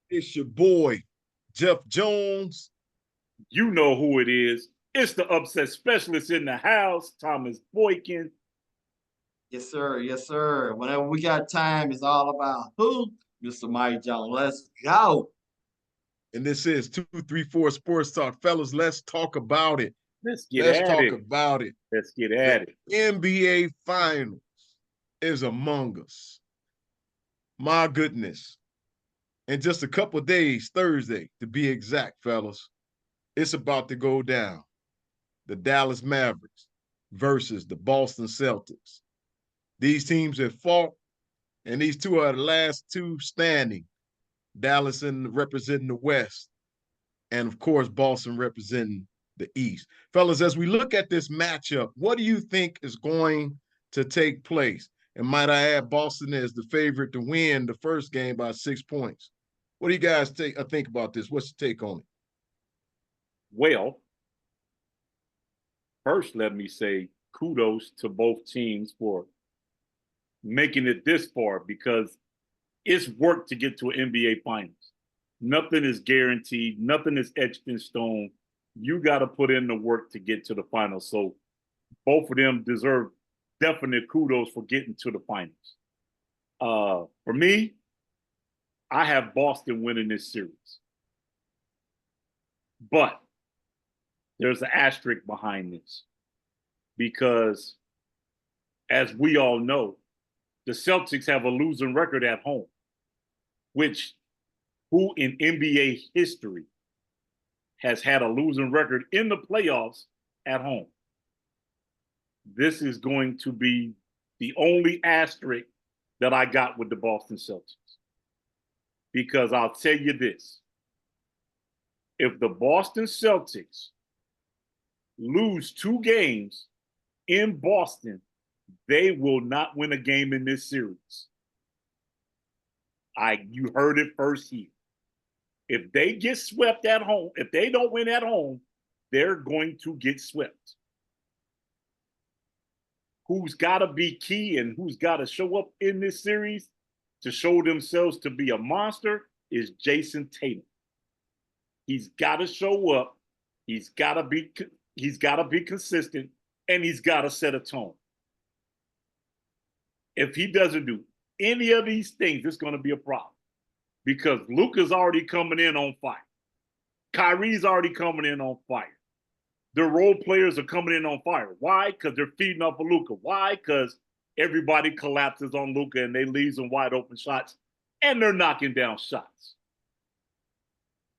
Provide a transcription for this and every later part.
It's your boy, Jeff Jones. You know who it is. It's the upset specialist in the house, Thomas Boykin. Yes, sir. Yes, sir. Whenever we got time, it's all about who? Mr. Mike Jones. Let's go. And this is 234 Sports Talk. Fellas, let's talk about it. Let's get Let's at talk it. about it. Let's get The at it. NBA Finals is among us. My goodness. In just a couple of days, Thursday to be exact, fellas, it's about to go down. The Dallas Mavericks versus the Boston Celtics. These teams have fought, and these two are the last two standing. Dallas representing the West, and of course, Boston representing the East. Fellas, as we look at this matchup, what do you think is going to take place? And might I add, Boston is the favorite to win the first game by 6 points. What do you guys think about this? What's your take on it? Well, first, let me say kudos to both teams for making it this far because it's work to get to an NBA Finals. Nothing is guaranteed. Nothing is etched in stone. You got to put in the work to get to the finals. So both of them deserve definite kudos for getting to the finals. For me, I have Boston winning this series. But there's an asterisk behind this because, as we all know, the Celtics have a losing record at home, which who in NBA history has had a losing record in the playoffs at home? This is going to be the only asterisk that I got with the Boston Celtics. Because I'll tell you this, if the Boston Celtics lose 2 games in Boston, they will not win a game in this series. You heard it first here. If they get swept at home, if they don't win at home, they're going to get swept. Who's got to be key and who's got to show up in this series to show themselves to be a monster is Jason Tatum. He's got to show up. He's got to be consistent, and he's got to set a tone. If he doesn't do any of these things, it's going to be a problem because Luka's already coming in on fire. Kyrie's already coming in on fire. The role players are coming in on fire. Why? Because they're feeding off of Luka. Why? Because everybody collapses on Luka and they leave some wide open shots, and they're knocking down shots.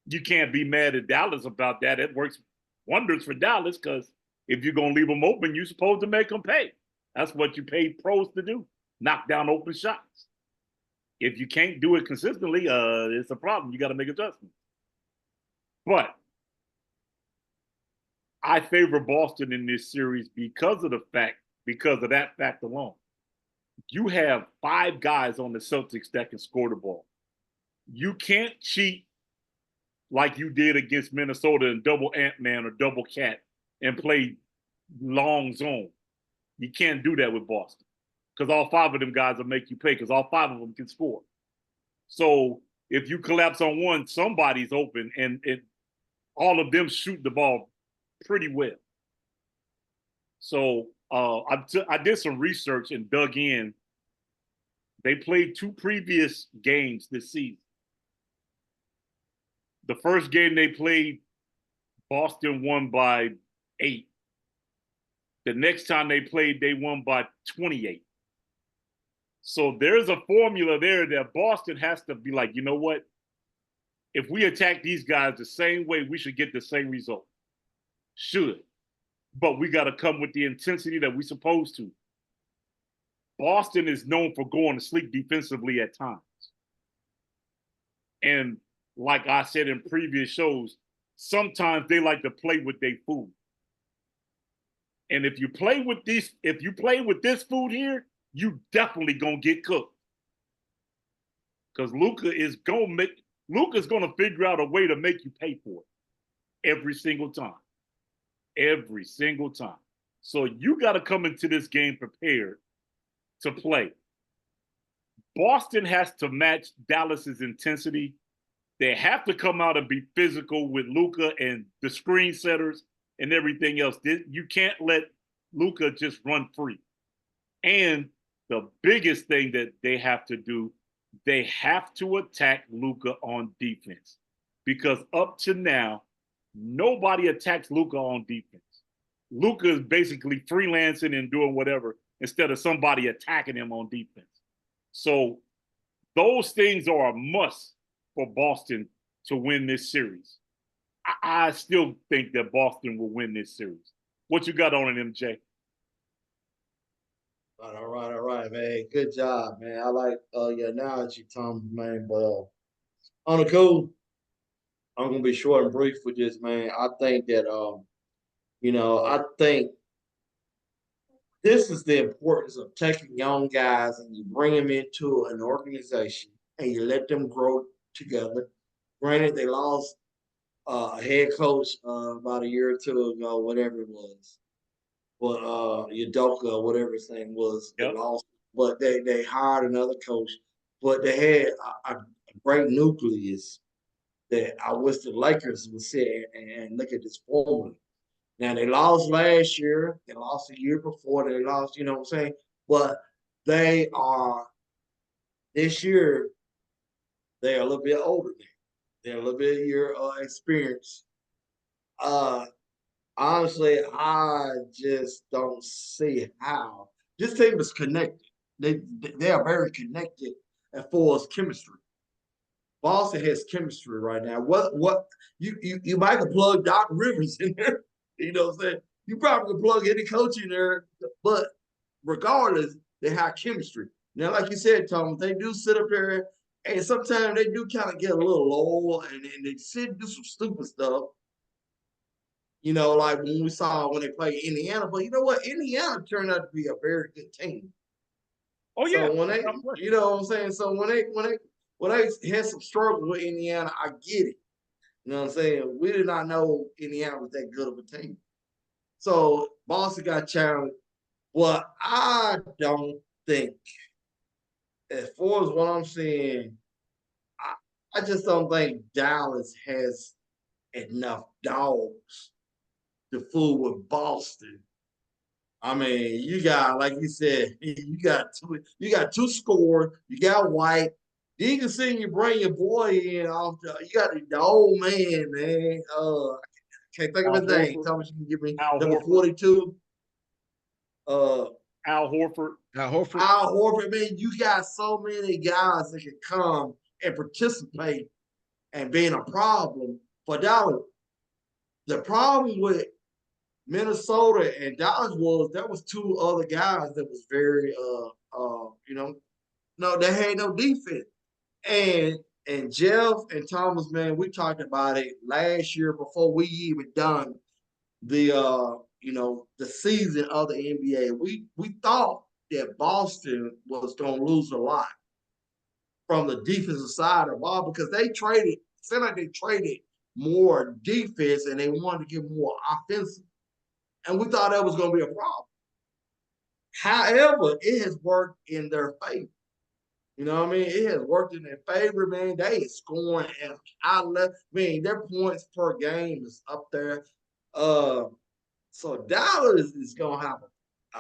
You can't be mad at Dallas about that. It works wonders for Dallas because if you're going to leave them open, you're supposed to make them pay. That's what you pay pros to do, knock down open shots. If you can't do it consistently, it's a problem. You got to make adjustments. But I favor Boston in this series because of that fact alone. You have 5 guys on the Celtics that can score the ball. You can't cheat like you did against Minnesota and double Ant-Man or double Cat and play long zone. You can't do that with Boston because all 5 of them guys will make you pay because all 5 of them can score. So if you collapse on one, somebody's open, and all of them shoot the ball pretty well. So I did some research and dug in. They played 2 previous games this season. The first game they played, Boston won by 8. The next time they played, they won by 28. So there's a formula there that Boston has to be like, you know what? If we attack these guys the same way, we should get the same result. Should. But we got to come with the intensity that we're supposed to. Boston is known for going to sleep defensively at times. And like I said in previous shows, sometimes they like to play with their food. And if you play with this food here, you definitely gonna get cooked. Because Luka's gonna figure out a way to make you pay for it every single time. Every single time. So you got to come into this game prepared to play. Boston has to match Dallas's intensity They have to come out and be physical with Luka and the screen setters and everything else. You can't let Luka just run free. And the biggest thing that they have to do, they have to attack Luka on defense. Because up to now, nobody attacks Luka on defense. Luka is basically freelancing and doing whatever instead of somebody attacking him on defense. So those things are a must for Boston to win this series. I still think that Boston will win this series. What you got on it, MJ? All right, man. Good job, man. I like your analogy, Tom, man. But on the cool, I'm gonna be short and brief with this, man. I think that I think this is the importance of taking young guys and you bring them into an organization and you let them grow together. Granted, they lost a head coach about a year or two ago, whatever it was. But Udoka, whatever his name was, they lost. But they hired another coach. But they had a great nucleus that I wish the Lakers would sit and look at this formula. Now they lost last year, they lost the year before, they lost, you know what I'm saying? But they are this year, they're a little bit older now. They're a little bit year experience. Honestly, I just don't see how this team is connected. They are very connected as far as chemistry. Boston has chemistry right now. What you might have plugged Doc Rivers in there. You know what I'm saying? You probably could plug any coach in there, but regardless, they have chemistry. Now, like you said, Tom, they do sit up there and sometimes they do kind of get a little low and they sit and do some stupid stuff. You know, like when we saw when they played Indiana, but you know what? Indiana turned out to be a very good team. Oh yeah. So when they, you know what I'm saying? So when they had some struggles with Indiana, I get it. You know what I'm saying? We did not know Indiana was that good of a team. So Boston got challenged. But I don't think, as far as what I'm seeing, I just don't think Dallas has enough dogs to fool with Boston. I mean, you got, like you said, you got two scores, you got White. Then you can see you bring your boy in off you got the old man, man. I can't think of his name. Tell me you can give me number 42. Al Horford. Al Horford, man, you got so many guys that can come and participate and being a problem for Dallas. The problem with Minnesota and Dallas was there was two other guys that was very no, they had no defense. And Jeff and Thomas, man, we talked about it last year before we even done the the season of the NBA. We thought that Boston was gonna lose a lot from the defensive side of the ball because they traded, seemed like they traded more defense and they wanted to get more offensive. And we thought that was going to be a problem. However, it has worked in their favor. You know what I mean? It has worked in their favor, man. They is scoring at high level. I mean, their points per game is up there. So Dallas is going to have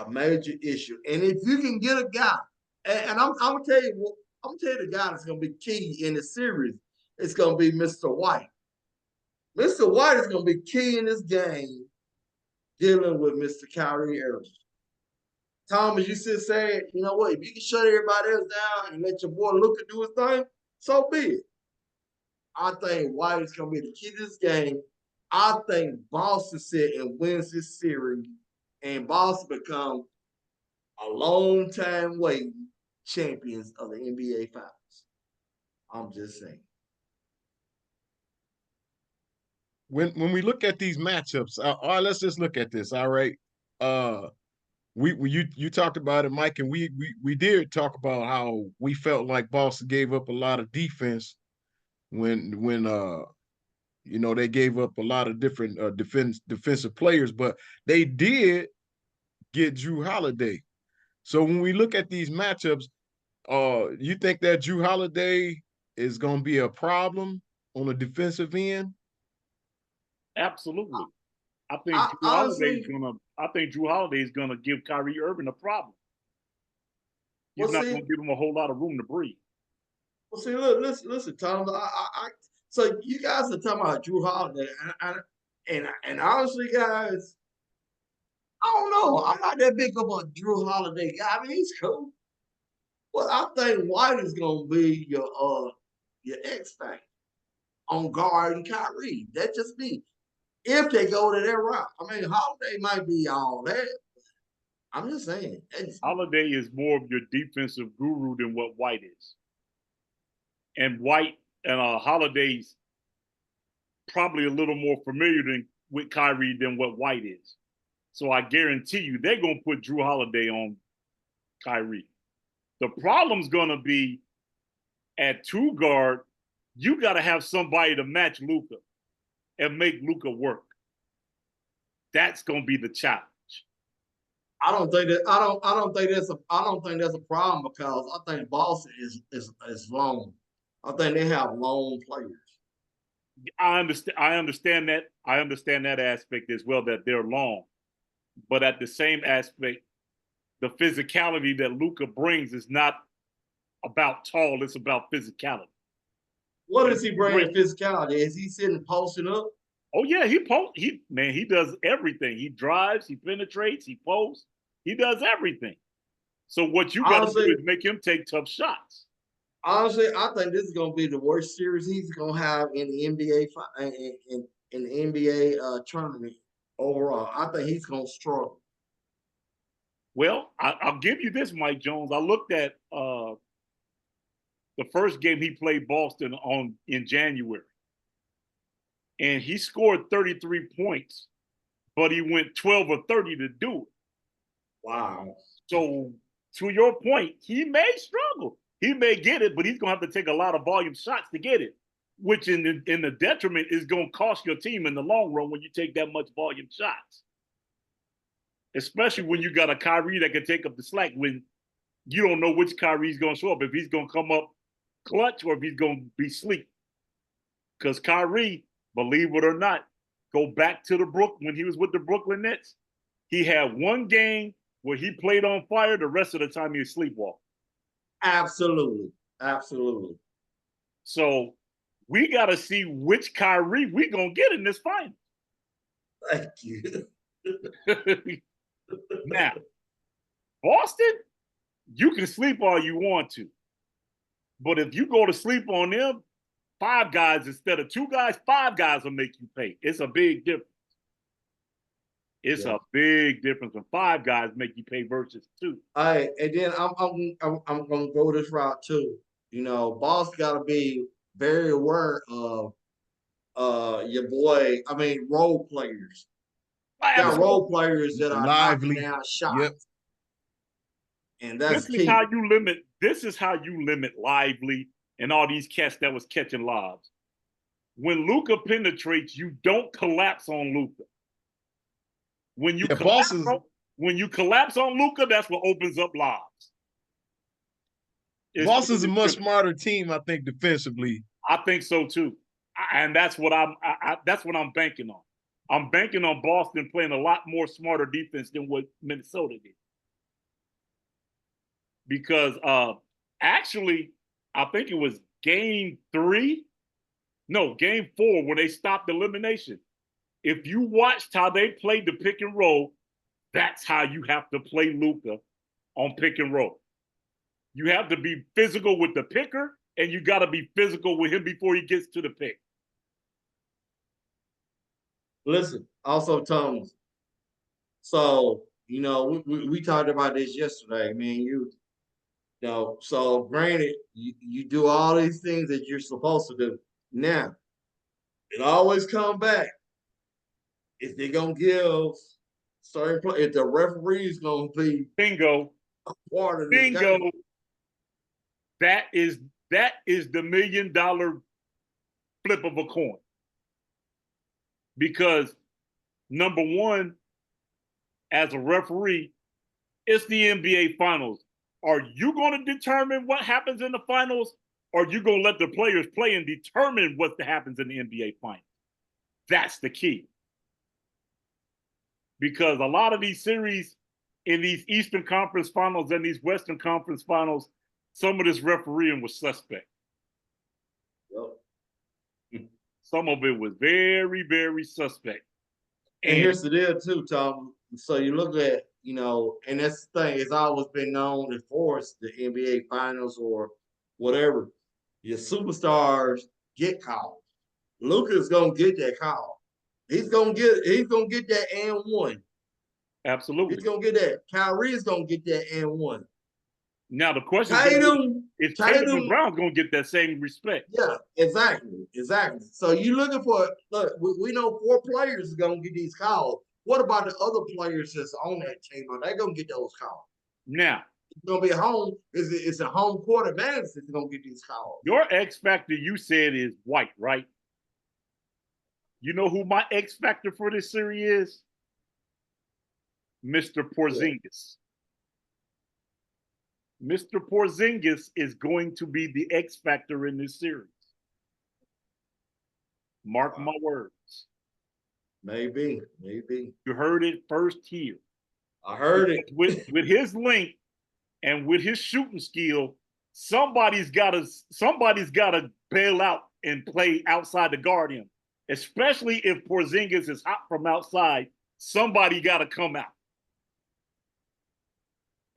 a major issue. And if you can get a guy, and I'm going to tell you what, I'm going to tell you the guy that's going to be key in the series. It's going to be Mr. White. Mr. White is going to be key in this game dealing with Mr. Kyrie Irving. Thomas, you still saying, you know what, if you can shut everybody else down and let your boy Luka do his thing, so be it. I think White is going to be the key to this game. I think Boston sit and wins this series, and Boston become a long time waiting champions of the NBA Finals. I'm just saying. When we look at these matchups, all right, let's just look at this. All right, you talked about it, Mike, and we did talk about how we felt like Boston gave up a lot of defense when they gave up a lot of different defensive players, but they did get Drew Holiday. So when we look at these matchups, you think that Drew Holiday is going to be a problem, on the defensive end? Absolutely. I think I Drew Holiday honestly, is gonna give Kyrie Irving a problem. He's well, not see, gonna give him a whole lot of room to breathe. well, see, look, listen, Tom. So you guys are talking about Drew Holiday, and honestly, guys, I don't know. I'm not that big of a Drew Holiday guy. I mean, he's cool. Well, I think White is gonna be your X factor on guard and Kyrie. That's just me. If they go to that route, I mean, Holiday might be all that. I'm just saying. Holiday is more of your defensive guru than what White is. And White and Holiday's probably a little more familiar with Kyrie than what White is. So I guarantee you they're going to put Drew Holiday on Kyrie. The problem's going to be at two guard, you got to have somebody to match Luka and make Luka work. That's going to be the challenge. I don't think that's a problem because I think Boston is long. I think they have long players. I understand that. I understand that aspect as well, that they're long. But at the same aspect, the physicality that Luka brings is not about tall, it's about physicality. What is he bringing physicality? Is he sitting posting up? Oh yeah, he does everything. He drives, he penetrates, he posts, he does everything. So what you got to do is make him take tough shots. Honestly, I think this is going to be the worst series he's going to have in the NBA in the NBA tournament overall. I think he's going to struggle. Well, I'll give you this, Mike Jones. I looked at the first game he played Boston in January, and he scored 33 points, but he went 12 or 30 to do it. Wow. So to your point, he may struggle. He may get it, but he's going to have to take a lot of volume shots to get it, which in the detriment is going to cost your team in the long run when you take that much volume shots. Especially when you got a Kyrie that can take up the slack when you don't know which Kyrie's going to show up, if he's going to come up clutch or if he's going to be sleep. Because Kyrie, believe it or not, go back to when he was with the Brooklyn Nets, he had one game where he played on fire. The rest of the time he was sleepwalking. Absolutely. So we got to see which Kyrie we going to get in this final. Thank you. Now, Boston, you can sleep all you want to. But if you go to sleep on them, 5 guys instead of 2 guys, 5 guys will make you pay. It's a big difference. It's a big difference when 5 guys make you pay versus 2. All right, and then I'm gonna go this route too. You know, Boston got to be very aware of your boy. I mean, role players. Got role players that are knocking down shots. Yep. And that's this is how you limit Lively and all these cats that was catching lobs. When Luka penetrates, you don't collapse on Luka. When you collapse on Luka, that's what opens up lobs. Boston's a much smarter team, I think, defensively. I think so too, and that's what I'm banking on. I'm banking on Boston playing a lot more smarter defense than what Minnesota did. Because actually, I think it was game 4 when they stopped elimination. If you watched how they played the pick and roll, that's how you have to play Luka on pick and roll. You have to be physical with the picker, and you got to be physical with him before he gets to the pick. Listen, also, Thomas. So, you know, we talked about this yesterday, man. You know, so granted, you do all these things that you're supposed to do. Now, it always come back. If they're gonna give certain play, if the referee's gonna be bingo, part of this game. That is the $1 million flip of a coin. Because number one, as a referee, it's the NBA Finals. Are you going to determine what happens in the finals, or you going to let the players play and determine what happens in the NBA Finals? That's the key. Because a lot of these series in these Eastern Conference Finals and these Western Conference Finals, some of this refereeing was suspect. Yep. Some of it was very, very suspect. And here's the deal too, Tom. So you look at, and that's the thing, it's always been known to force the NBA Finals or whatever. Your superstars get called. Luka's gonna get that call. He's gonna get that and one. Absolutely. He's gonna get that. Kyrie's gonna get that and one. Now the question is Tatum Brown's gonna get that same respect. Yeah, exactly. So you looking for we know 4 players are gonna get these calls. What about the other players that's on that team? Are they gonna get those calls? Now it's gonna be home. It's a home court advantage that's gonna get these calls. Your X factor, you said, is White, right? You know who my X factor for this series is? Mr. Porzingis. Mr. Porzingis is going to be the X factor in this series. Mark my words. Maybe. You heard it first here. I heard it. With his length and with his shooting skill, somebody's gotta bail out and play outside to guard him. Especially if Porzingis is hot from outside, somebody gotta come out.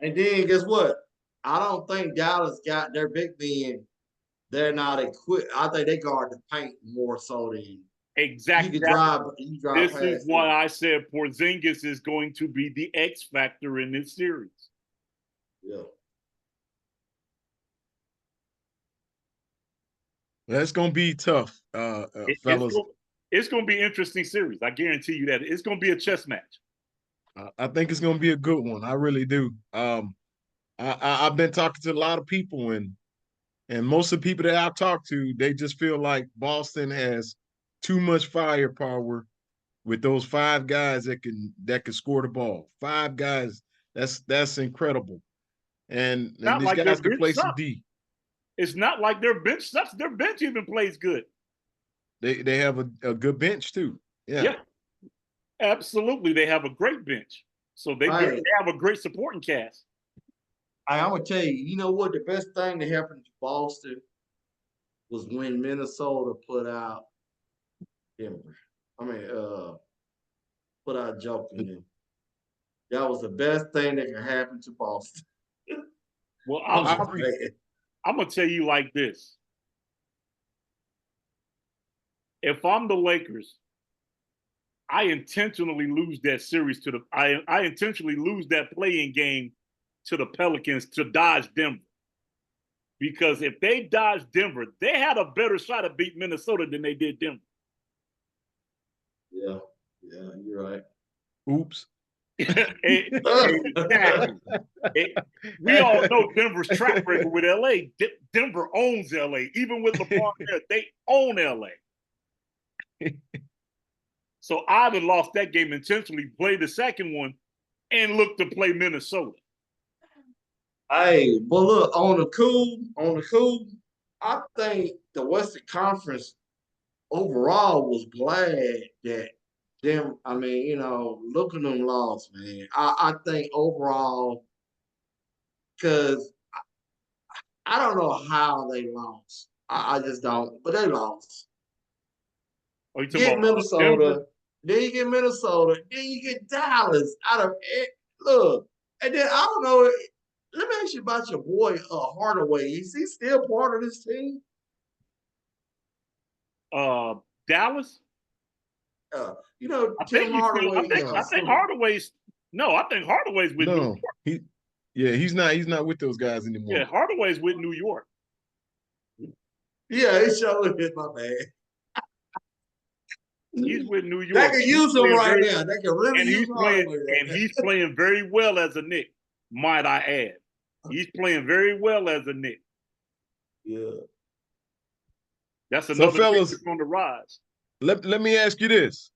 And then guess what? I don't think Dallas got their big men. They're not equipped. I think they guard the paint more so than exactly. You drive this is why I said Porzingis is going to be the X factor in this series. Yeah. That's going to be tough, fellas. It's going to be an interesting series. I guarantee you that. It's going to be a chess match. I think it's going to be a good one. I really do. I've been talking to a lot of people, and most of the people that I've talked to, they just feel like Boston has too much firepower with those 5 guys that can score the ball. 5 guys, that's incredible. And these like guys can play some D. It's not like their bench sucks. Their bench even plays good. They have a good bench too. Yeah. Absolutely. They have a great bench. So they have a great supporting cast. I'm gonna tell you, you know what? The best thing that happened to Boston was when Minnesota put out Denver. Put out Joker. That was the best thing that could happen to Boston. Well, I'm gonna tell you like this. If I'm the Lakers, I intentionally lose that series to I intentionally lose that play-in game to the Pelicans to dodge Denver. Because if they dodge Denver, they had a better shot at beat Minnesota than they did Denver. Yeah, you're right. Oops. Exactly. We all know Denver's track record with LA. Denver owns LA. Even with LeBron there, they own LA. So I'd have lost that game intentionally, played the second one, and look to play Minnesota. Hey, but look, on the cool, I think the Western Conference overall was glad that them, look at them lost, man. I think overall, because I don't know how they lost. I just don't, but they lost. Oh, you get Minnesota, Denver? Then you get Minnesota, then you get Dallas out of it. Look, and then I don't know. Let me ask you about your boy Hardaway. Is he still part of this team? Dallas. Tim Hardaway. I think Hardaway's with New York. He's not with those guys anymore. Yeah, Hardaway's with New York. Yeah, it sure is, my man. He's with New York. They can use him right now. They can really use him right now. And he's playing very well as a Knick, might I add. He's playing very well as a Knick. Yeah. That's another fellas on the rise. Let me ask you this.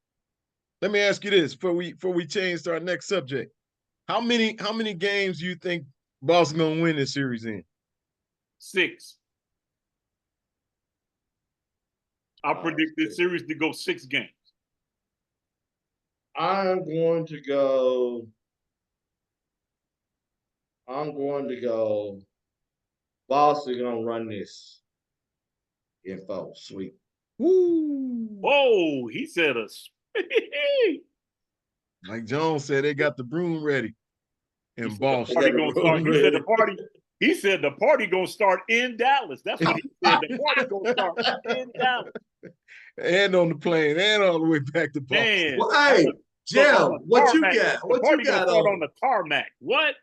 Before we change to our next subject. How many games do you think Boston gonna win this series in? 6. I predict this series to go 6 games. I'm going to go. Boston gonna run this in 4 sweep. Woo! Whoa, he said us. Like Jones said, they got the broom ready in Boston. Party gonna start. He said the party. He said the party gonna start in Dallas. That's what he said. The party gonna start in Dallas. And on the plane, and all the way back to Boston. Man, well, hey, Jim, what you got? What you got on the tarmac? What?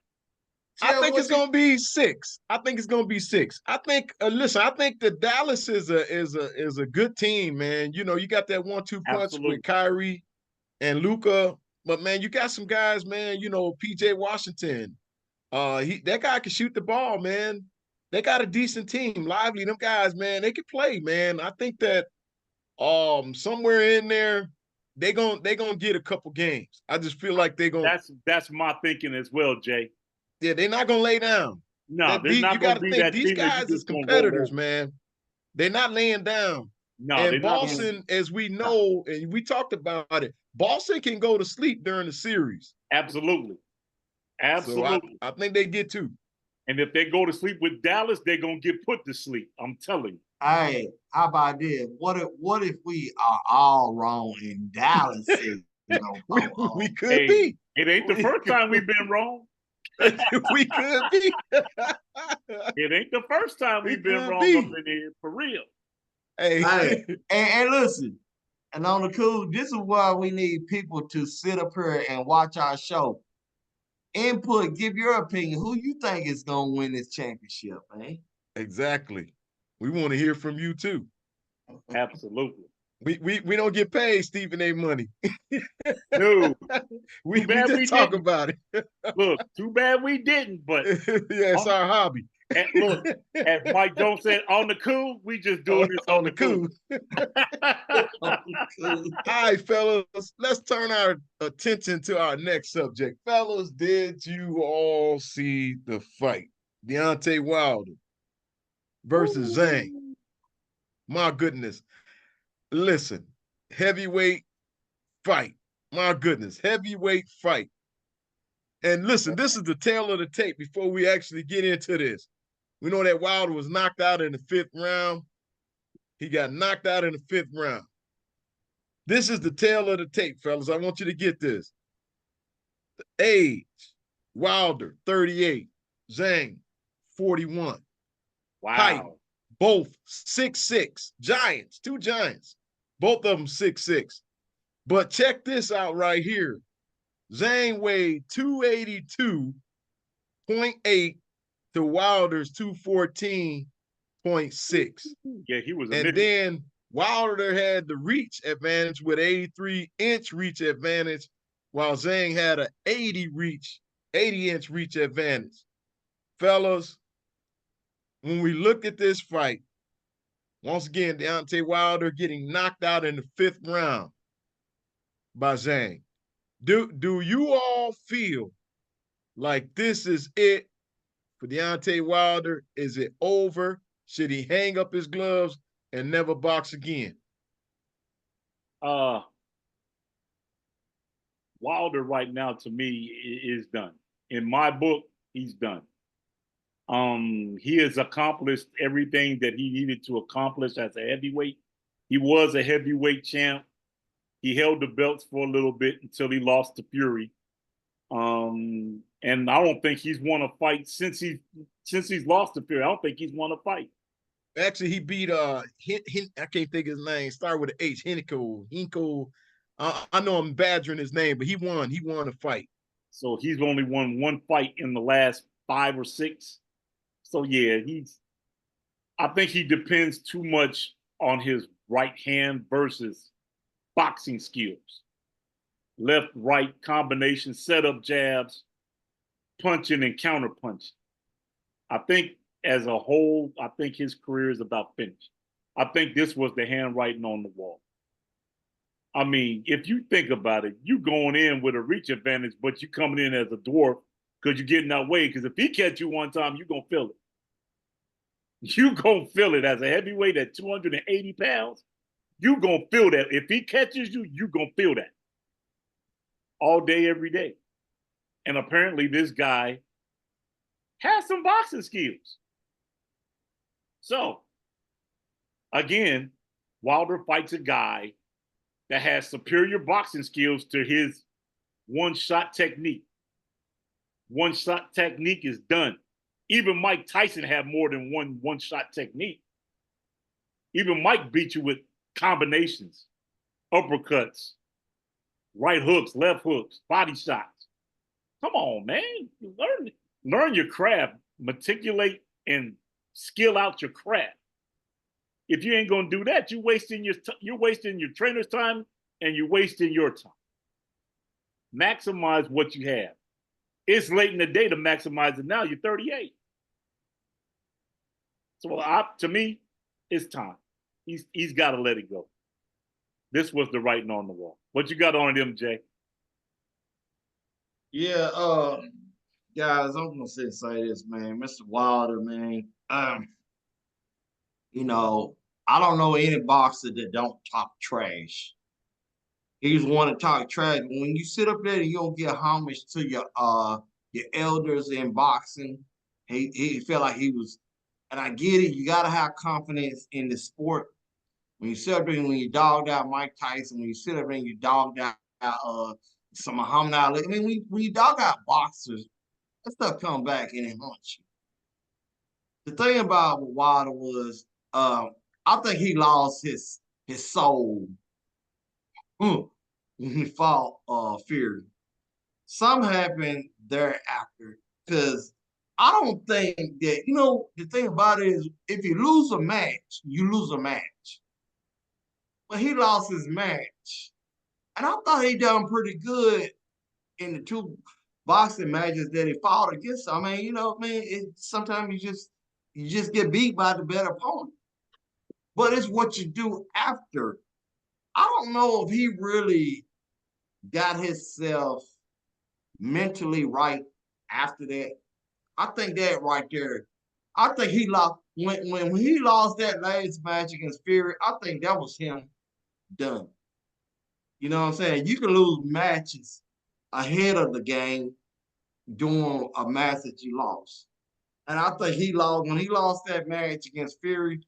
I think it's gonna be 6. I think it's gonna be 6. I think. Listen, I think that Dallas is a good team, man. You know, you got that 1-2 punch with Kyrie and Luka, but man, you got some guys, man. You know, PJ Washington. That guy can shoot the ball, man. They got a decent team, lively. Them guys, man, they can play, man. I think that somewhere in there, they gonna get a couple games. I just feel like they're gonna. That's my thinking as well, Jay. Yeah, they're not gonna lay down. No, they're not gonna be that. These guys is competitors, man. They're not laying down. No, and Boston, as we know, and we talked about it, Boston can go to sleep during the series. Absolutely. So I think they get 2. And if they go to sleep with Dallas, they're gonna get put to sleep. I'm telling you. Hey, how about this? What if we are all wrong in Dallas? We could be. It ain't the first time we've been wrong. We could be. It ain't the first time we've been wrong up in here, for real. Hey, and listen, and on the cool, this is why we need people to sit up here and watch our show. Input, give your opinion. Who you think is gonna win this championship, man? Exactly. We want to hear from you too. Absolutely. We don't get paid Stephen A. money. No. we just talk about it. Look, too bad we didn't, but yeah, it's our hobby. And look, as Mike Jones said, on the cool, we just doing this on the cool. All right, fellas, let's turn our attention to our next subject. Fellas, did you all see the fight? Deontay Wilder versus Zhang. My goodness. Listen, heavyweight fight. My goodness, heavyweight fight. And listen, this is the tail of the tape before we actually get into this. We know that Wilder was knocked out in the 5th round. He got knocked out in the 5th round. This is the tail of the tape, fellas. I want you to get this. The age, Wilder, 38. Zhang, 41. Wow. Height, both 6'6". Giants, 2 giants. Both of them 6'6". But check this out right here. Zhang weighed 282.8 to Wilder's 214.6. Yeah, he was a And then Wilder had the reach advantage with 83-inch reach advantage, while Zhang had an 80-inch reach advantage. Fellas, when we look at this fight, once again, Deontay Wilder getting knocked out in the 5th round by Zhang. Do you all feel like this is it for Deontay Wilder? Is it over? Should he hang up his gloves and never box again? Wilder right now, to me, is done. In my book, he's done. He has accomplished everything that he needed to accomplish as a heavyweight. He was a heavyweight champ. He held the belts for a little bit until he lost to Fury. And I don't think he's won a fight since he's lost to Fury. I don't think he's won a fight. Actually, he beat I can't think of his name. Start with an H. Hinko. I know I'm badgering his name, but he won. He won a fight. So he's only won 1 fight in the last 5 or 6. So yeah, I think he depends too much on his right hand versus boxing skills. Left, right combination, setup jabs, punching and counter punching. I think as a whole, I think his career is about finished. I think this was the handwriting on the wall. I mean, if you think about it, you going in with a reach advantage, but you coming in as a dwarf because you're getting that way. Because if he catch you one time, you're going to feel it. You going to feel it as a heavyweight at 280 pounds. You gonna feel that. If he catches you, you gonna feel that. All day, every day. And apparently this guy has some boxing skills. So, again, Wilder fights a guy that has superior boxing skills to his one-shot technique. One-shot technique is done. Even Mike Tyson had more than one-shot technique. Even Mike beat you with combinations, uppercuts, right hooks, left hooks, body shots. Come on, man. Learn your craft, meticulate and skill out your craft. If you ain't gonna do that, you're wasting your trainer's time and you're wasting your time. Maximize what you have. It's late in the day to maximize it now. You're 38. So to me, it's time. He's got to let it go. This was the writing on the wall. What you got on him, Jay? Yeah, guys, I'm gonna say this, man. Mr. Wilder, man. You know, I don't know any boxer that don't talk trash. He's one to talk trash. When you sit up there and you don't give homage to your elders in boxing, he felt like he was, and I get it, you gotta have confidence in the sport. When you sit up there, when you dogged out Mike Tyson, when you sit up there and you dogged out some Muhammad Ali. I mean, when you dog out boxers, that stuff come back and it haunts you. The thing about Wilder was, I think he lost his soul when he fought Fury. Something happened thereafter because I don't think that, the thing about it is if you lose a match, you lose a match. But he lost his match. And I thought he done pretty good in the two boxing matches that he fought against. I mean, sometimes you just get beat by the better opponent. But it's what you do after. I don't know if he really got himself mentally right after that. I think that right there, I think he lost when he lost that last match against Fury. I think that was him done. You know what I'm saying? You can lose matches ahead of the game doing a match that you lost. And I think when he lost that match against Fury,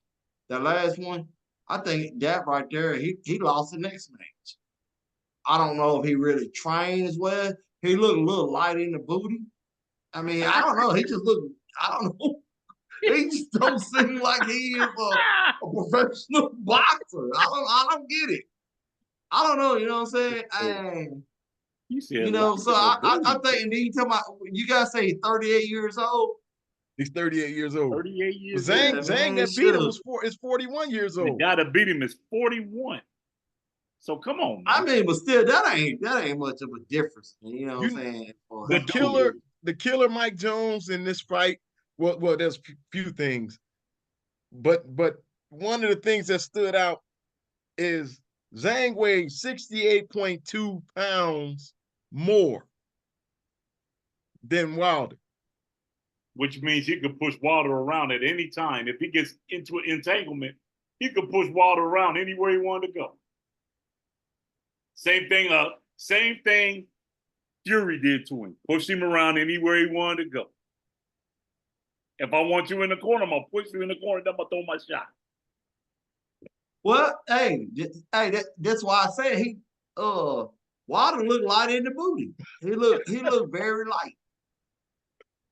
the last one, I think that right there, he lost the next match. I don't know if he really trained as well. He looked a little light in the booty. I mean, I don't know. He just looked, I don't know. He just don't seem like he is a professional boxer. I don't get it. I don't know. You know what I'm saying? So I think, and then you tell my, you guys say 38 years old. He's 38 years old. 38 years old. old. Zhang that beat him is 41 years old. The guy that beat him is 41. So come on, man. I mean, but still, that ain't much of a difference. You know what I'm saying? The killer Mike Jones in this fight. Well, there's a few things, but one of the things that stood out is Zhang weighed 68.2 pounds more than Wilder. Which means he could push Wilder around at any time. If he gets into an entanglement, he could push Wilder around anywhere he wanted to go. Same thing Fury did to him. Pushed him around anywhere he wanted to go. If I want you in the corner, I'm going to push you in the corner, then I'm going to throw my shot. Well, that's why I said Wilder looked light in the booty. He looked very light.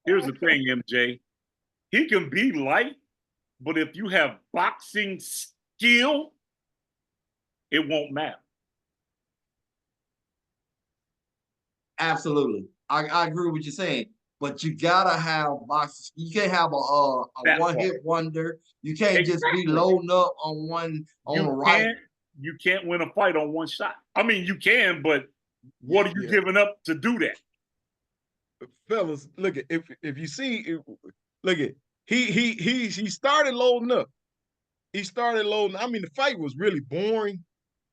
Here's the thing, MJ. He can be light, but if you have boxing skill, it won't matter. Absolutely. I agree with what you're saying. But you gotta have boxing. You can't have a one-hit wonder. You can't just be loading up on the right. You can't win a fight on one shot. I mean, you can, but what are you giving up to do that? Fellas, look at if you see, look at he started loading up. He started loading. I mean, the fight was really boring.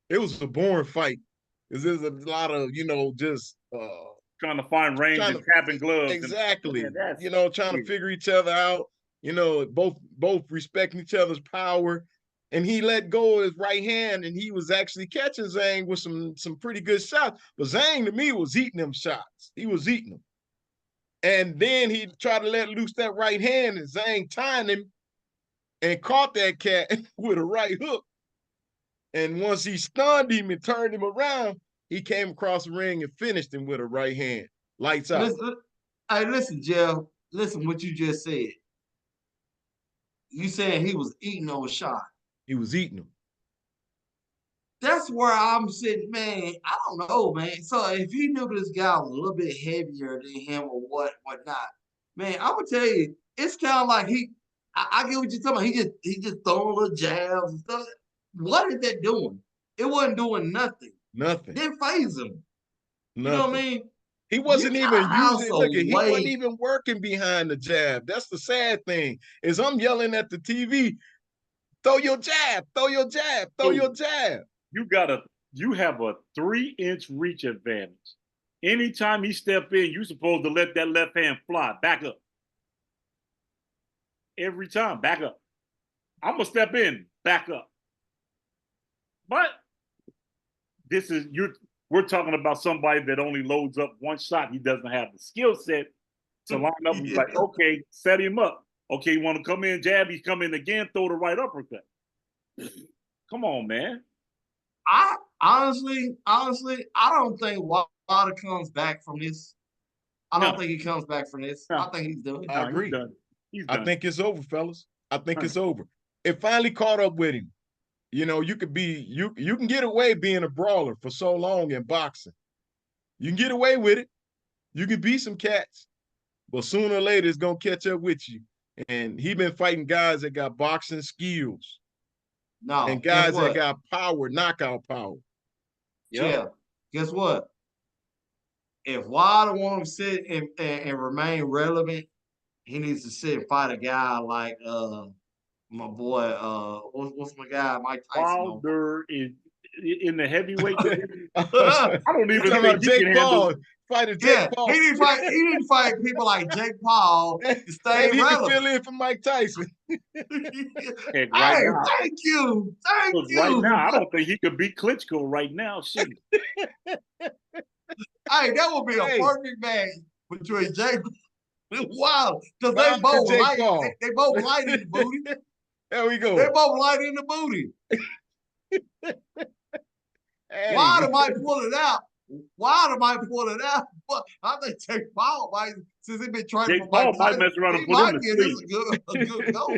It was a boring fight. There's a lot of just trying to find range and tapping gloves. Exactly. Trying to figure each other out. Both respecting each other's power. and he let go of his right hand, and he was actually catching Zhang with some pretty good shots. But Zhang, to me, was eating them shots. He was eating them. And then he tried to let loose that right hand, and Zhang timed him and caught that cat with a right hook. And once he stunned him and turned him around, he came across the ring and finished him with a right hand. Lights out. Listen, Jeff. Listen what you just said. You saying he was eating those shots. He was eating them. That's where I'm sitting, man. I don't know, man. So if he knew this guy was a little bit heavier than him or whatnot, man, I'm gonna tell you, it's kind of like I get what you're talking about. He just throwing little jabs and stuff. What is that doing? It wasn't doing nothing. Nothing. Didn't phase him. Nothing. You know what I mean? He wasn't even using. Look, he wasn't even working behind the jab. That's the sad thing. Is I'm yelling at the TV, throw your jab, throw your jab, throw your jab. You have a 3-inch reach advantage. Anytime he step in, you're supposed to let that left hand fly. Back up. Every time, back up. I'm gonna step in, back up. But we're talking about somebody that only loads up one shot. He doesn't have the skill set to line up and be like, okay, set him up. Okay, you want to come in, jab, he's come in again, throw the right uppercut. Come on, man. I honestly, I don't think Wilder comes back from this. I don't think he comes back from this. I think he's done. I agree. He's done. I think it's over, fellas. I think it's over. It finally caught up with him. You know, you can get away being a brawler for so long in boxing. You can get away with it. You can beat some cats, but sooner or later it's gonna catch up with you. And he been fighting guys that got boxing skills. No, and guys that got power, knockout power. Yeah. Guess what? If Wilder wants to sit and remain relevant, he needs to sit and fight a guy like my boy, what's my guy, Mike Tyson? Wilder is in the heavyweight division. I don't even think Jake Paul. Fighting Jake Paul. He didn't fight people like Jake Paul to stay he relevant. Can fill in for Mike Tyson. Thank you. Right now, I don't think he could beat Klitschko right now. Shit. Hey, that would be a perfect match between Jake and Wilder, because they both light in the booty. There we go. They both light in the booty. Wilder might pull it out. But I think Jake Paul might, since he's been training for Mike Tyson, mess around and put him to sleep. A good goal.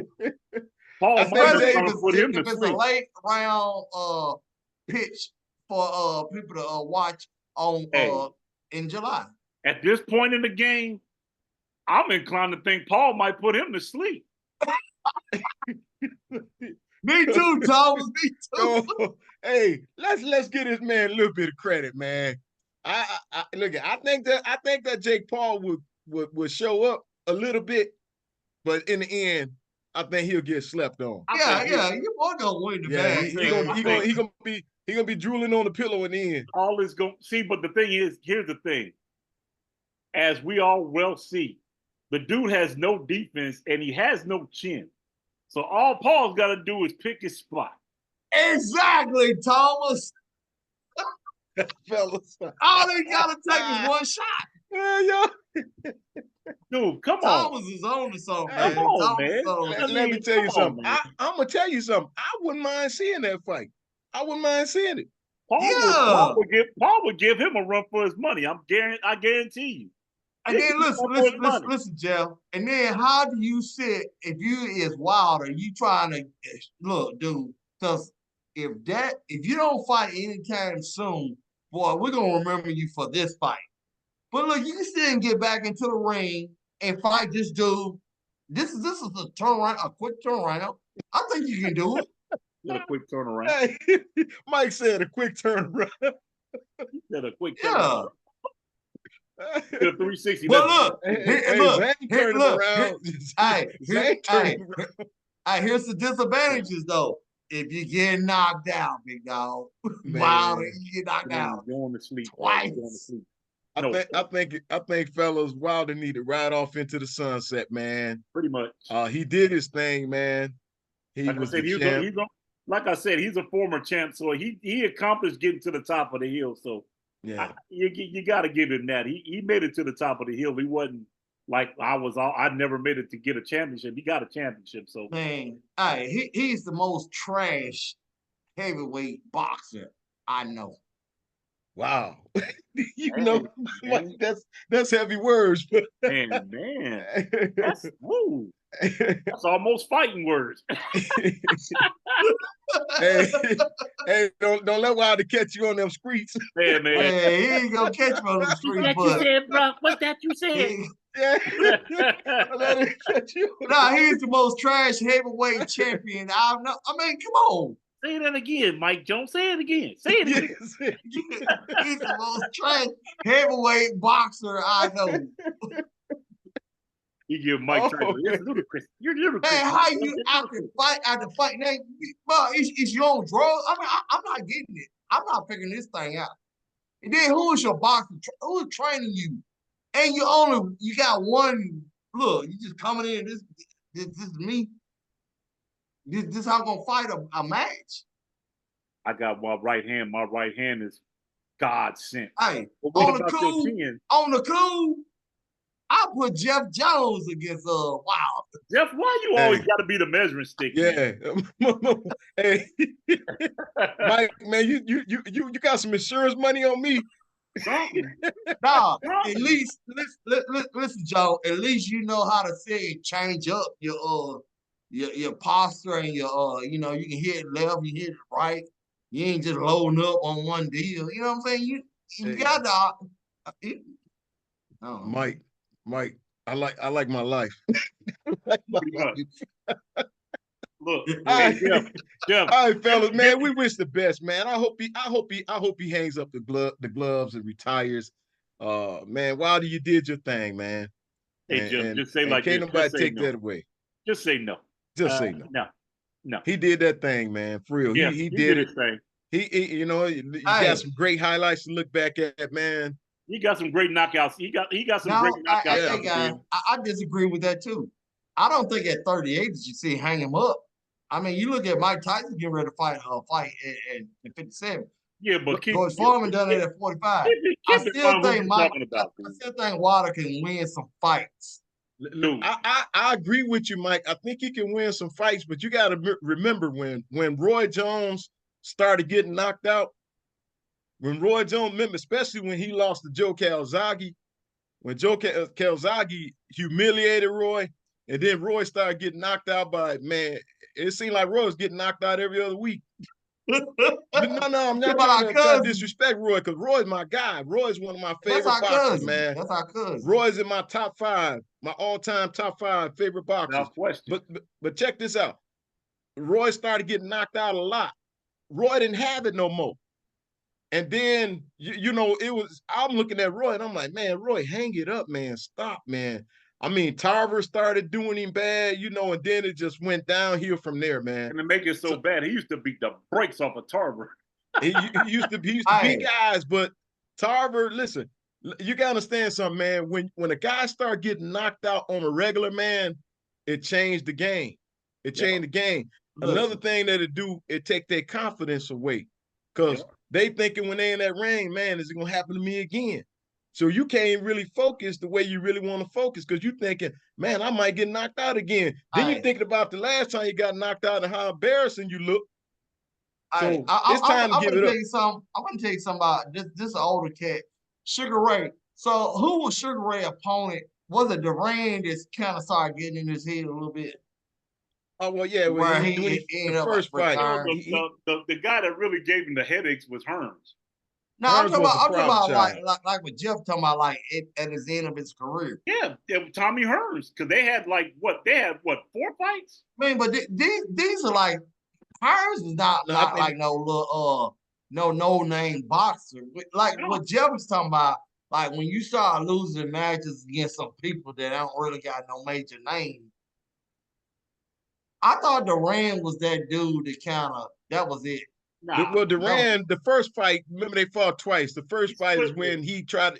Paul might mess around and put him to sleep. If it's a late round pitch for people to watch on in July. At this point in the game, I'm inclined to think Paul might put him to sleep. Me too, Thomas. Me too. Hey, let's give this man a little bit of credit, man. I look. I think that Jake Paul would show up a little bit, but in the end, I think he'll get slept on. Yeah, you boy gonna win the match. He gonna be drooling on the pillow in the end. All is going see, but the thing is, here's the thing. As we all well see, the dude has no defense and he has no chin. So all Paul's got to do is pick his spot. Exactly, Thomas. Fellas. All they got to take is one shot. Dude, come on. Thomas is on to something, man. Come on, man. Let me tell you something. I'm going to tell you something. I wouldn't mind seeing that fight. I wouldn't mind seeing it. Paul would give him a run for his money. I guarantee you. And then listen, Jeff. And then how do you sit if you is Wilder? You trying to look, dude? Because if you don't fight anytime soon, boy, we're gonna remember you for this fight. But look, you can still get back into the ring and fight this dude. This is a turnaround, a quick turnaround. I think you can do it. A quick turnaround. Hey, Mike said a quick turnaround. He said a quick turnaround. The 360. But look, here's the disadvantages though. If you get knocked out, big dog, Wilder, you get knocked out. Going to sleep twice. I think fellas, Wilder need to ride off into the sunset, man. Pretty much. He did his thing, man. He was the champ. like I said, he's a former champ, so he accomplished getting to the top of the hill. So Yeah. you got to give him that. He made it to the top of the hill. He wasn't like I never made it to get a championship. He got a championship. So Man, hey, he's the most trash heavyweight boxer I know. Wow. You man, know, man, that's heavy words, but man, that's woo. That's almost fighting words. hey, hey, don't let Wilder catch you on them streets. Man. Hey, he ain't gonna catch me on the street, What's that you said, bro? What's that you said? Yeah. Don't let him catch you. Nah, he's the most trash heavyweight champion I know. I mean, come on. Say that again, Mike Jones. Say it again. Say it again. Yes. He's the most trash heavyweight boxer I know. You give Mike Tracy. It's ludicrous. You're ludicrous. Man, how you after fight? Now, bro, it's your own drugs. I mean, I'm not getting it. I'm not figuring this thing out. And then who is your boxer? Who's training you? And you got one. Look, you just coming in. This is me. This how I'm gonna fight a match. I got my right hand. My right hand is God sent. Hey, But on what the about cool, your chin? on the cool, I put Jeff Jones against Wilder. Jeff, why you always got to be the measuring stick? Yeah. Hey, Mike, man, you got some insurance money on me. Nah, at least listen, Joe. At least you know how to say change up your posture and your you know, you can hit it left, you hit it right. You ain't just loading up on one deal. You know what I'm saying? You got to. Mike, I like my life. Like my life. Look, All Jeff. All right, fellas, man, we wish the best, man. I hope he hangs up the gloves and retires. Man, Wilder, you did your thing, man. Hey, Jeff, just say like can't this. nobody Just say take no. that away. Just say no. Just say no. No. He did that thing, man. For real. Yeah, he did it. His thing. He you know, you got some great highlights to look back at, man. He got some great knockouts. He got some great knockouts. Hey, guys, I disagree with that too. I don't think at 38 you see hang him up. I mean, you look at Mike Tyson getting ready to fight in 57. Yeah, but George Foreman done it at 45. I still think Wilder can win some fights. I agree with you, Mike. I think he can win some fights, but you got to remember when Roy Jones started getting knocked out. When Roy Jones, especially when he lost to Joe Calzaghe, when Joe Calzaghe humiliated Roy, and then Roy started getting knocked out by, man, it seemed like Roy was getting knocked out every other week. No, I'm not trying to disrespect Roy, because Roy's my guy. Roy's one of my favorite boxers, man. That's our cousin. Roy's in my top 5, my all-time top 5 favorite boxers. But check this out. Roy started getting knocked out a lot. Roy didn't have it no more. And then, you know, I'm looking at Roy and I'm like, man, Roy, hang it up, man. Stop, man. I mean, Tarver started doing him bad, you know, and then it just went downhill from there, man. And to make it so bad, he used to beat the brakes off of Tarver. he used to beat guys, but Tarver, listen, you got to understand something, man. When a guy start getting knocked out on a regular, man, it changed the game. It changed the game. Another thing that it do, it take their confidence away. Because they thinking when they in that ring, man, is it going to happen to me again? So you can't really focus the way you really want to focus, because you're thinking, man, I might get knocked out again. Then you're thinking about the last time you got knocked out and how embarrassing you look. So it's time to give it up. I'm going to tell you something about this older cat, Sugar Ray. So who was Sugar Ray's opponent? Was it Duran that kind of started getting in his head a little bit? Oh, well, yeah. Well, he the first fight. The guy that really gave him the headaches was Hearns. No, I'm talking about like what Jeff talking about, like at his end of his career. Yeah, Tommy Hearns, because they had 4 fights. Man, but these are like, Hearns is not like no little no name boxer. Like what Jeff was talking about, like when you start losing matches against some people that don't really got no major name. I thought Duran was that dude that was it. Well, Duran, the first fight, remember they fought twice. The first fight is when he said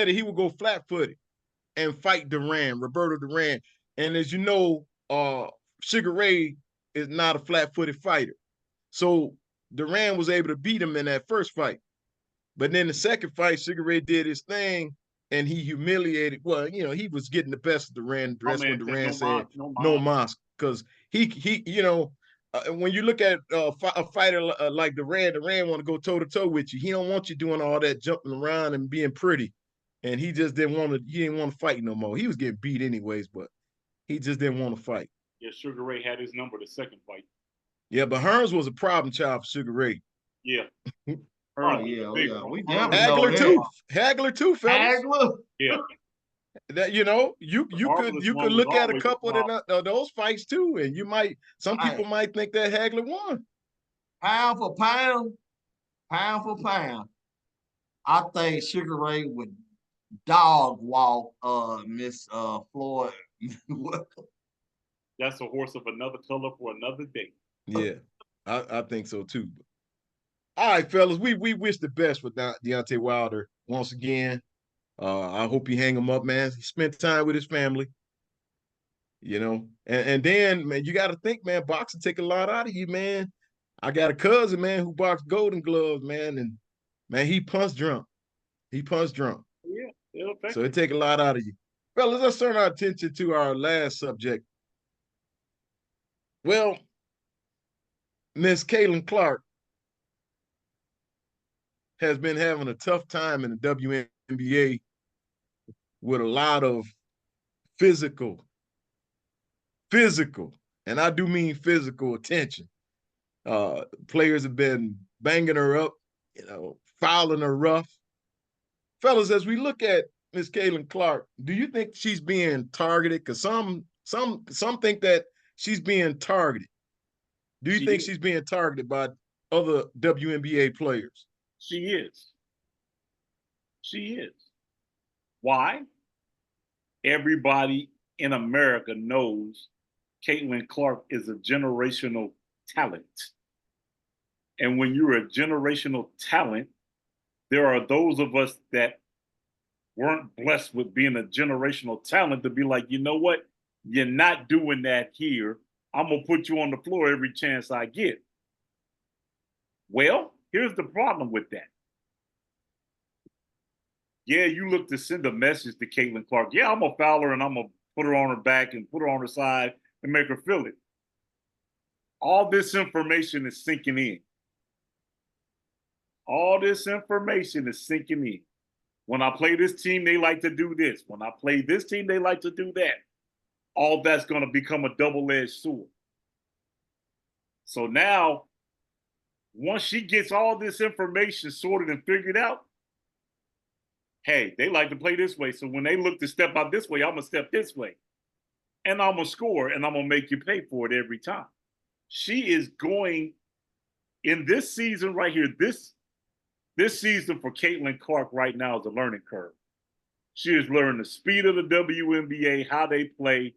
that he would go flat-footed and fight Roberto Duran. And as you know, Sugar Ray is not a flat-footed fighter. So Duran was able to beat him in that first fight. But then the second fight, Sugar Ray did his thing and he humiliated. Well, you know, he was getting the best of Duran. That's when Duran said, no mas. Because he, you know, when you look at a fighter like Duran want to go toe-to-toe with you. He don't want you doing all that jumping around and being pretty. And he just didn't want to fight no more. He was getting beat anyways, but he just didn't want to fight. Yeah, Sugar Ray had his number the second fight. Yeah, but Hearns was a problem child for Sugar Ray. Yeah. Oh yeah. We definitely Hagler know too. Hagler too, fellas. Hagler. Yeah. That you know, you could look at a couple of those fights too, and you might people might think that Hagler won. Pound for pound, I think Sugar Ray would dog walk Miss Floyd. That's a horse of another color for another day. Yeah, I think so too. All right, fellas, we wish the best for Deontay Wilder once again. I hope you hang him up, man. He spent time with his family, you know. And then, man, you got to think, man, boxing take a lot out of you, man. I got a cousin, man, who boxed Golden Gloves, man, and man, he punch drunk. Yeah, so it take a lot out of you. Fellas, let's turn our attention to our last subject. Well, Miss Caitlin Clark has been having a tough time in the WNBA with a lot of physical, and I do mean physical attention. Players have been banging her up, you know, fouling her rough. Fellas, as we look at Miss Caitlin Clark, do you think she's being targeted? Because some think that she's being targeted. Do you think she's being targeted by other WNBA players? She is. Why? Everybody in America knows Caitlin Clark is a generational talent. And when you're a generational talent, there are those of us that weren't blessed with being a generational talent to be like, you know what? You're not doing that here. I'm going to put you on the floor every chance I get. Well, here's the problem with that. Yeah, you look to send a message to Caitlin Clark. Yeah, I'm going to foul her and I'm going to put her on her back and put her on her side and make her feel it. All this information is sinking in. When I play this team, they like to do this. When I play this team, they like to do that. All that's going to become a double-edged sword. So now, once she gets all this information sorted and figured out, hey, they like to play this way. So when they look to step out this way, I'm going to step this way. And I'm going to score, and I'm going to make you pay for it every time. She is going, in this season right here, this season for Caitlin Clark right now is a learning curve. She is learning the speed of the WNBA, how they play,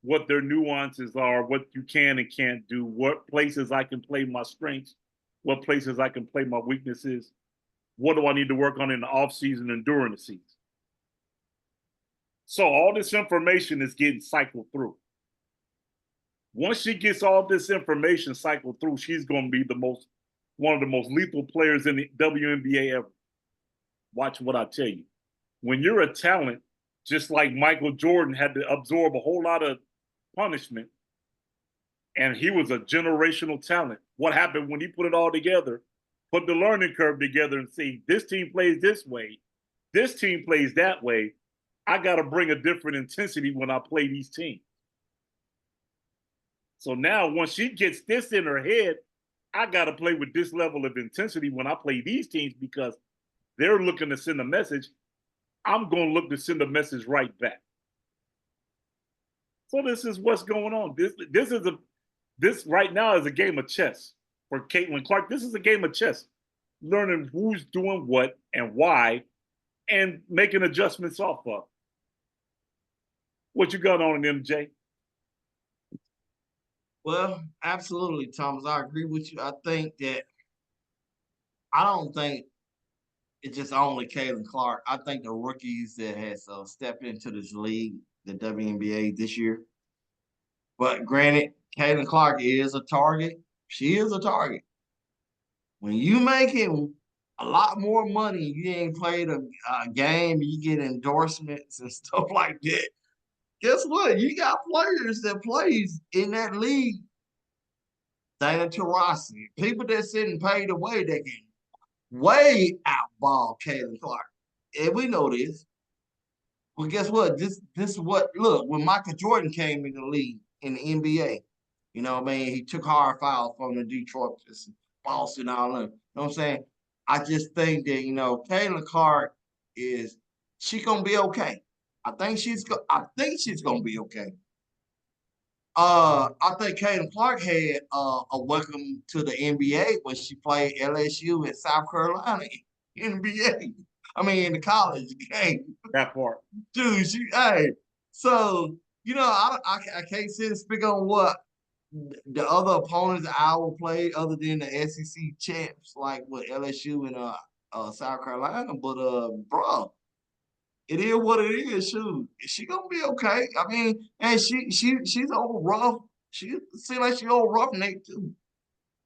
what their nuances are, what you can and can't do, what places I can play my strengths, what places I can play my weaknesses, what do I need to work on in the offseason and during the season. So all this information is getting cycled through. Once she gets all this information cycled through, she's going to be one of the most lethal players in the WNBA ever. Watch what I tell you. When you're a talent, just like Michael Jordan had to absorb a whole lot of punishment, and he was a generational talent. What happened when he put it all together, put the learning curve together and see, this team plays this way, this team plays that way. I got to bring a different intensity when I play these teams. So now once she gets this in her head, I got to play with this level of intensity when I play these teams because they're looking to send a message. I'm going to look to send a message right back. So this is what's going on. This right now is a game of chess for Caitlin Clark. This is a game of chess, learning who's doing what and why, and making adjustments off of. What you got on in MJ? Well, absolutely, Thomas. I agree with you. I don't think it's just only Caitlin Clark. I think the rookies that has stepped into this league, the WNBA this year. But granted, Caitlin Clark is a target. She is a target. when you making a lot more money, you ain't played a game, you get endorsements and stuff like that. Guess what? You got players that plays in that league. Dana Taurasi, people that sitting paid away that can way outball Caitlin Clark. And we know this. Well, guess what? This is what look, when Michael Jordan came in the league in the NBA, you know what I mean? He took hard fouls from the Detroit Pistons, Boston, all them. You know what I'm saying? I just think that, Caitlin Clark she gonna be okay. I think she's gonna be okay. I think Caitlin Clark had a welcome to the NBA when she played LSU in South Carolina NBA. I mean, in the college game. That part. Dude, so I can't sit and speak on what the other opponents I will play other than the SEC champs like with LSU and South Carolina, but bro, it is what it is. Shoot, she gonna be okay. I mean, and she's old rough. She seems like she old roughneck too.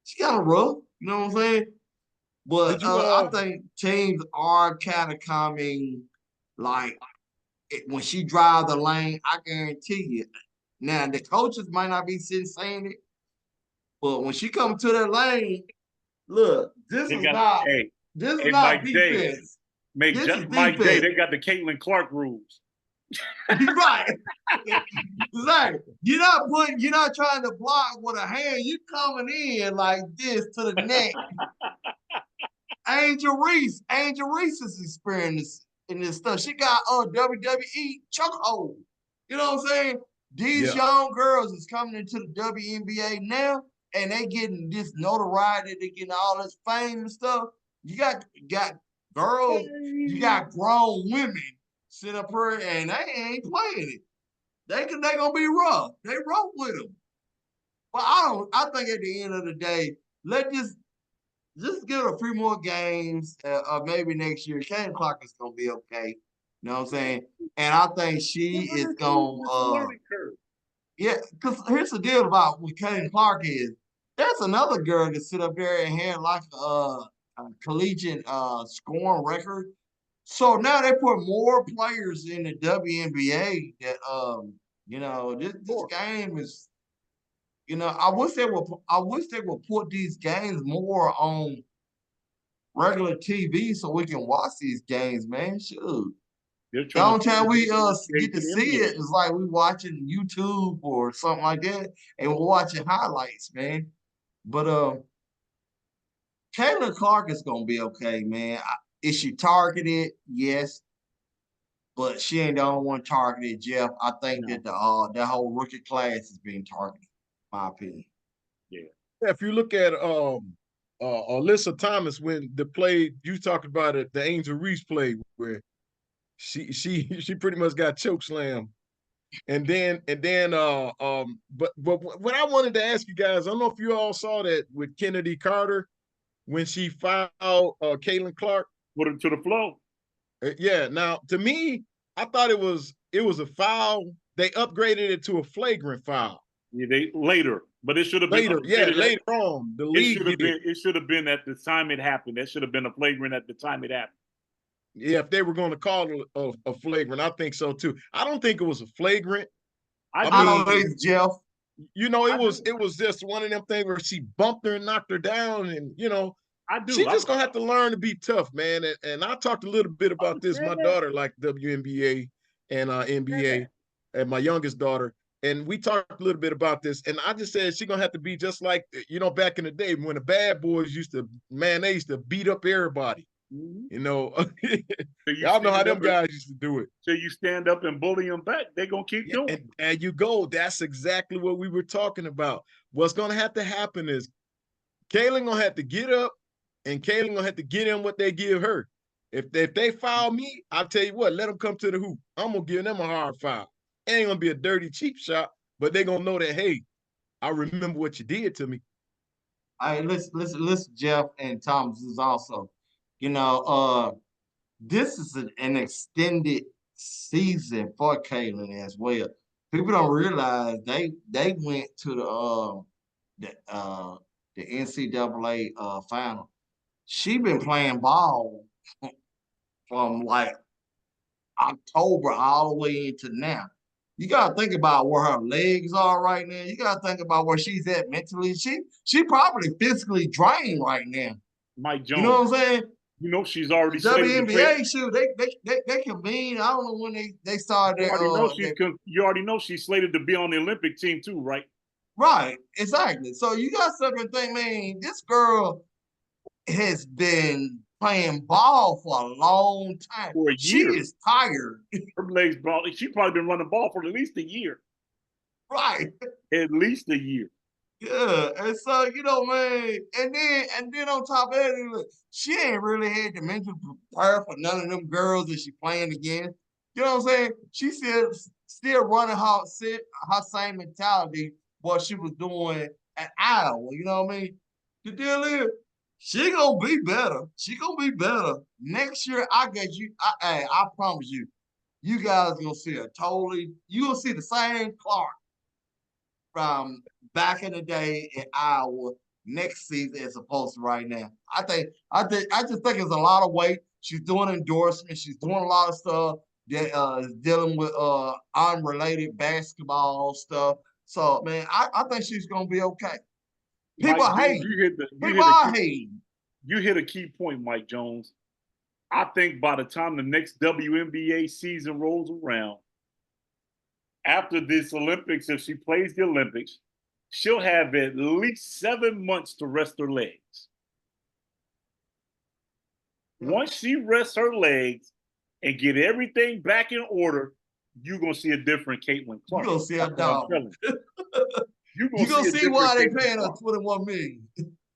She got a rough, you know what I'm saying? But Did you I think teams are kind of coming like when she drive the lane. I guarantee you. Now the coaches might not be sitting saying it, but when she comes to that lane, look, this is not Mike J. defense. Mike J. They got the Caitlin Clark rules. Right. Exactly. You're not trying to block with a hand. You coming in like this to the neck. Angel Reese is experiencing this stuff. She got a WWE chokehold. You know what I'm saying? These young girls is coming into the WNBA now, and they getting this notoriety, they getting all this fame and stuff. You got girls, you got grown women sit up here and they ain't playing it. They gonna be rough. They rough with them. But I think at the end of the day, let just give her a few more games, or maybe next year. Caitlin Clark is gonna be okay. You know what I'm saying? And I think she is gonna yeah, because here's the deal about what Caitlin Clark is. There's another girl that sit up there and had like a collegiate scoring record. So now they put more players in the WNBA that this game is, I wish they would put these games more on regular TV so we can watch these games, man. Shoot. The only time we get to see it is like we watching YouTube or something like that, and we're watching highlights, man. But Caitlin Clark is gonna be okay, man. Is she targeted? Yes, but she ain't the only one targeted, Jeff. I think that that whole rookie class is being targeted, in my opinion. Yeah. If you look at Alyssa Thomas when the play you talked about it, the Angel Reese play where she pretty much got choke slammed. And then but what I wanted to ask you guys, I don't know if you all saw that with Kennedy Carter when she fouled Caitlin Clark. Put him to the floor. Yeah. Now, to me, I thought it was a foul. They upgraded it to a flagrant foul. Yeah, but it should have been later on. The league it should have been at the time it happened. That should have been a flagrant at the time it happened. Yeah, if they were going to call it a flagrant, I think so too. I don't think it was a flagrant. I don't think, Jeff. It was just one of them things where she bumped her and knocked her down, and she's just gonna have to learn to be tough, man. And I talked a little bit about this. My daughter like WNBA and NBA, and my youngest daughter, and we talked a little bit about this. And I just said she's gonna have to be just like back in the day when the bad boys they used to beat up everybody. Y'all know how them guys used to do it. So you stand up and bully them back, they're going to keep doing it. And you go. That's exactly what we were talking about. What's going to have to happen is Caitlin going to have to get up, and Caitlin going to have to get in what they give her. If they foul me, I'll tell you what, let them come to the hoop. I'm going to give them a hard foul. It ain't going to be a dirty, cheap shot, but they're going to know that, hey, I remember what you did to me. All right, listen, Jeff and Thomas is also. This is an extended season for Caitlin as well. People don't realize they went to the NCAA final. she been playing ball from like October all the way into now. You gotta think about where her legs are right now. You gotta think about where she's at mentally. She probably physically drained right now. Mike You know Jones. what I'm saying? You know she's The already slated to play. WNBA shoot, they convene. I don't know when they started You already know she's their you already know she's slated to be on the Olympic team too, right? right, exactly. So you got something to think, man, this girl has been playing ball for a long time. For a She year. is tired. Her legs probably she probably been running ball for at least a year. Right. At least a year. Yeah. And so, you know, man, and then on top of that, look, she ain't really had the mental prepare for none of them girls that she playing against. You know what I'm saying? She still running her same mentality what she was doing at Iowa. You know what I mean? The deal is she gonna be better. She gonna be better. Next year, I promise you, you guys gonna see you gonna see the same Clark from back in the day in Iowa next season as opposed to right now. I just think it's a lot of weight. She's doing endorsements. She's doing a lot of stuff that is dealing with unrelated basketball stuff. So man, I think she's gonna be okay. People Mike Jones, hate. People are hating. you hit a key point, Mike Jones. I think by the time the next WNBA season rolls around, after this Olympics, if she plays the Olympics, she'll have at least 7 months to rest her legs. Once she rests her legs and get everything back in order, you're gonna see a different Caitlin Clark. You're gonna see a dog. You're gonna see why they paying her $21 million.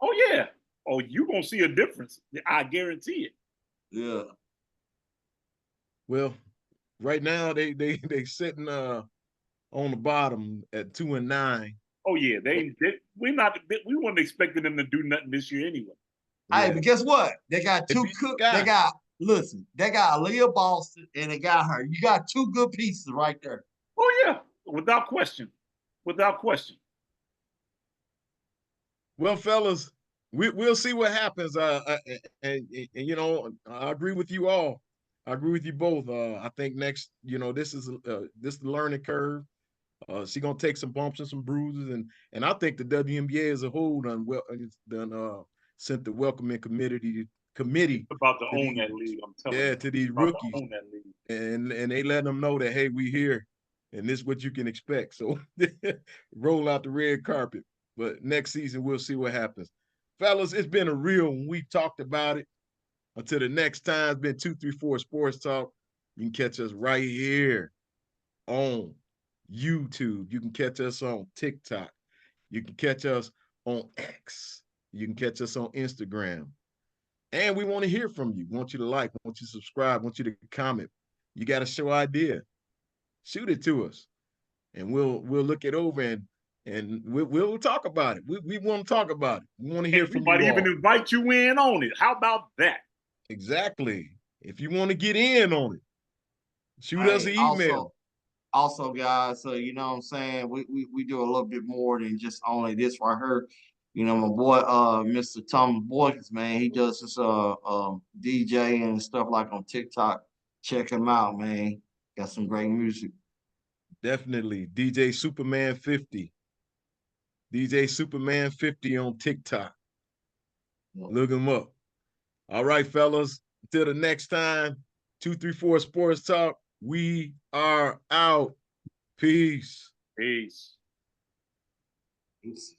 Oh yeah. Oh, you're gonna see a difference. I guarantee it. Yeah. Well, right now they sitting on the bottom at 2-9. Oh yeah, we weren't expecting them to do nothing this year anyway. Hey, but guess what? They got two cook. They got Aaliyah Boston and they got her. You got two good pieces right there. Oh yeah, without question, without question. Well, fellas, we'll see what happens. And you know, I agree with you all. I agree with you both. I think next, you know, this is the learning curve. She's gonna take some bumps and some bruises, and I think the WNBA as a whole sent the welcoming committee about to own that league. I'm telling you, to these rookies, to own that league. And they let them know that hey, we here, and this is what you can expect. So roll out the red carpet. But next season we'll see what happens, fellas. It's been a real one. We talked about it. Until the next time, it's been 234 Sports Talk. You can catch us right here on YouTube. You can catch us on TikTok. You can catch us on X. You can catch us on Instagram. And we want to hear from you. We want you to like, we want you to subscribe, we want you to comment. You got a show idea. Shoot it to us. And we'll look it over and we'll talk about it. We want to talk about it. We want to hear from you. We might even invite you in on it. How about that? Exactly. If you want to get in on it, shoot us an email. Also, guys, so you know what I'm saying, we do a little bit more than just only this right here. You know, my boy, Mr. Tom Boykins, man, he does this DJ and stuff like on TikTok. Check him out, man. Got some great music. Definitely. DJ Superman 50. DJ Superman 50 on TikTok. Look him up. All right, fellas. Until the next time, 234 Sports Talk. We are out. Peace. Peace. Peace.